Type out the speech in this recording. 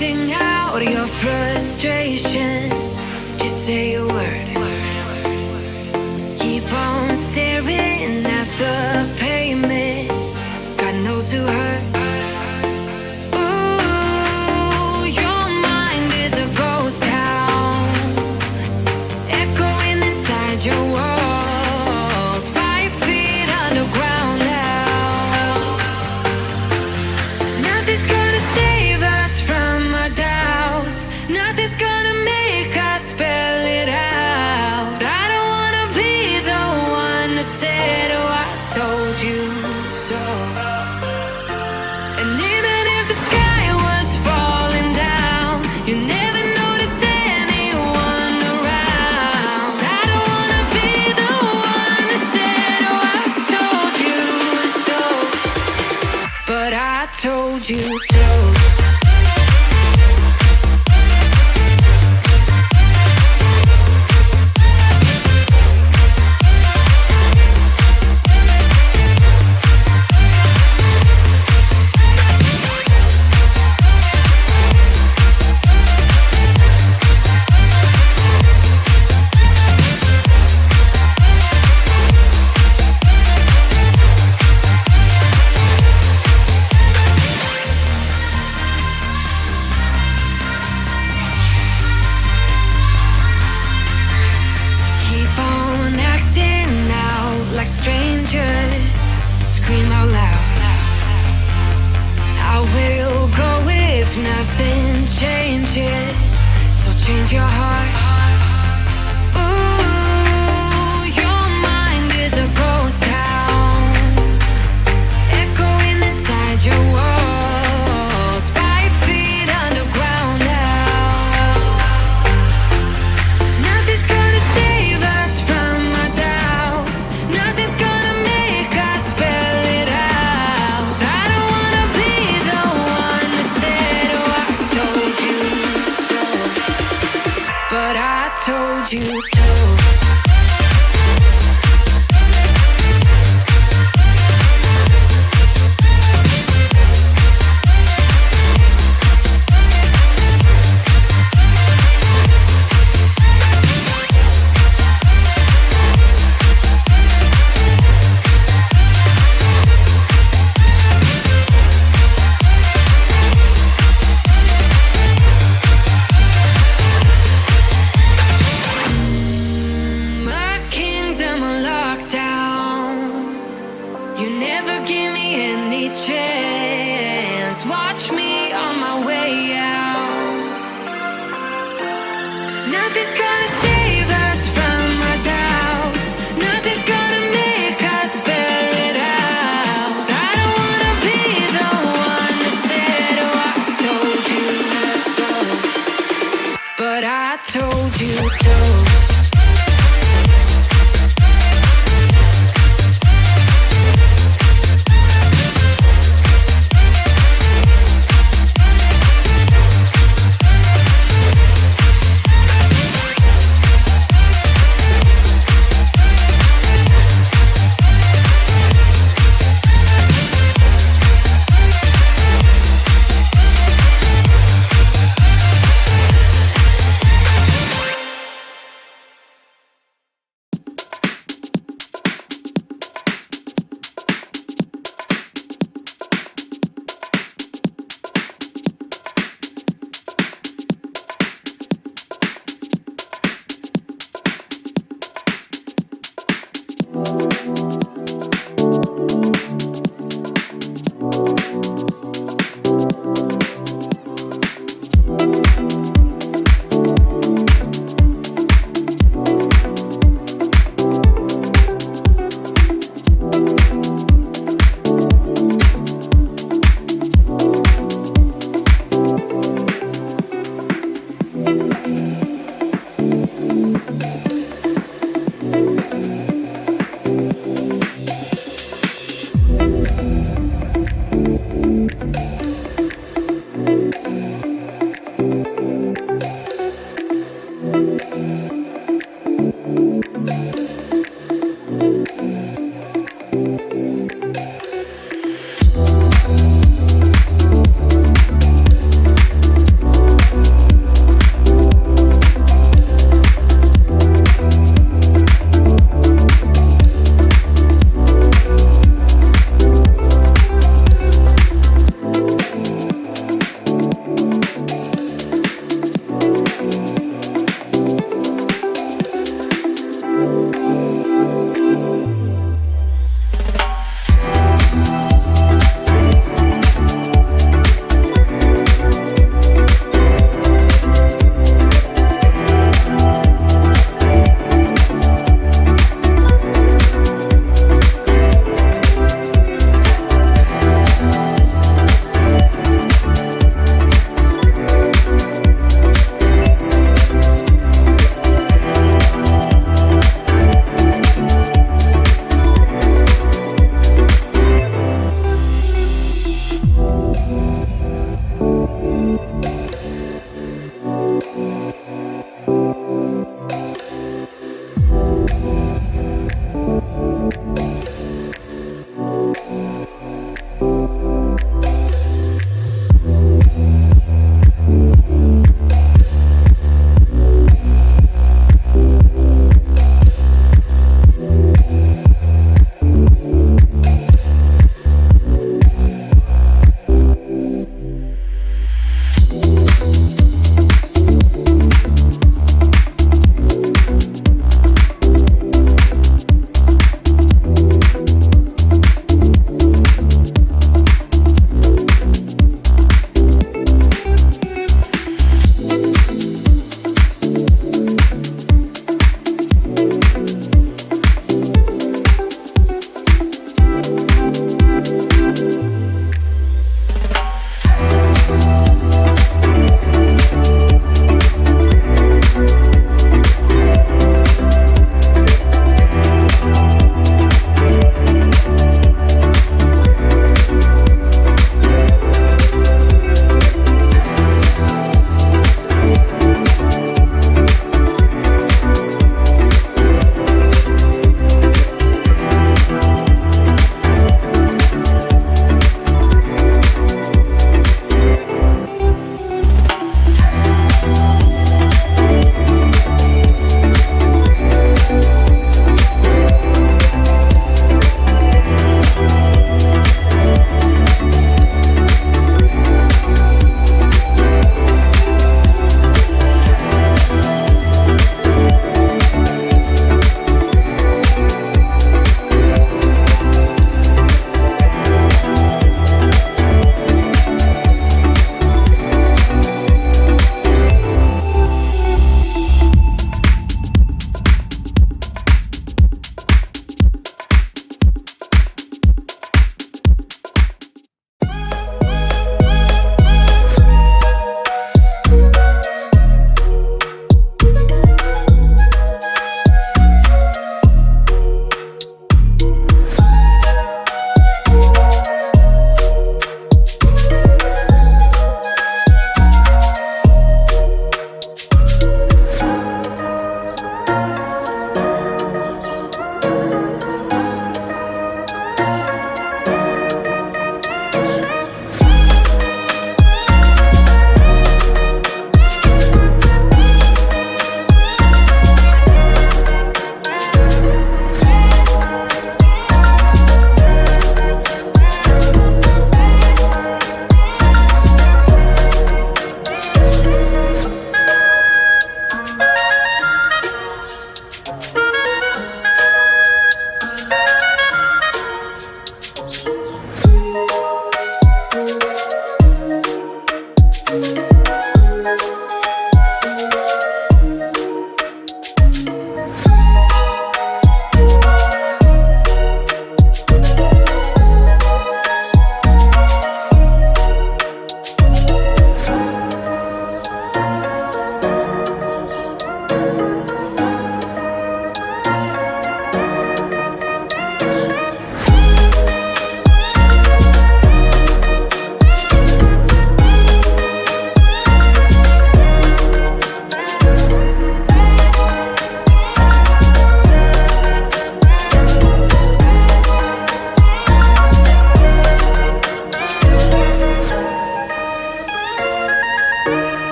Sing out your frustration. Just say a word. Keep on staring at the pavement. God knows who hurt. Ooh, your mind is a ghost town, echoing inside your walls. 5 feet underground now. Nothing's gonna save us from our doubts. Nothing's gonna make us spell it out. I don't wanna be the one who said, oh, I told you so. And even if the sky was falling down, you never noticed anyone around. I don't wanna be the one who said, oh, I told you so. But I told you so. Keep on acting out like strangers. Scream out loud. I will go if nothing changes. So change your heart.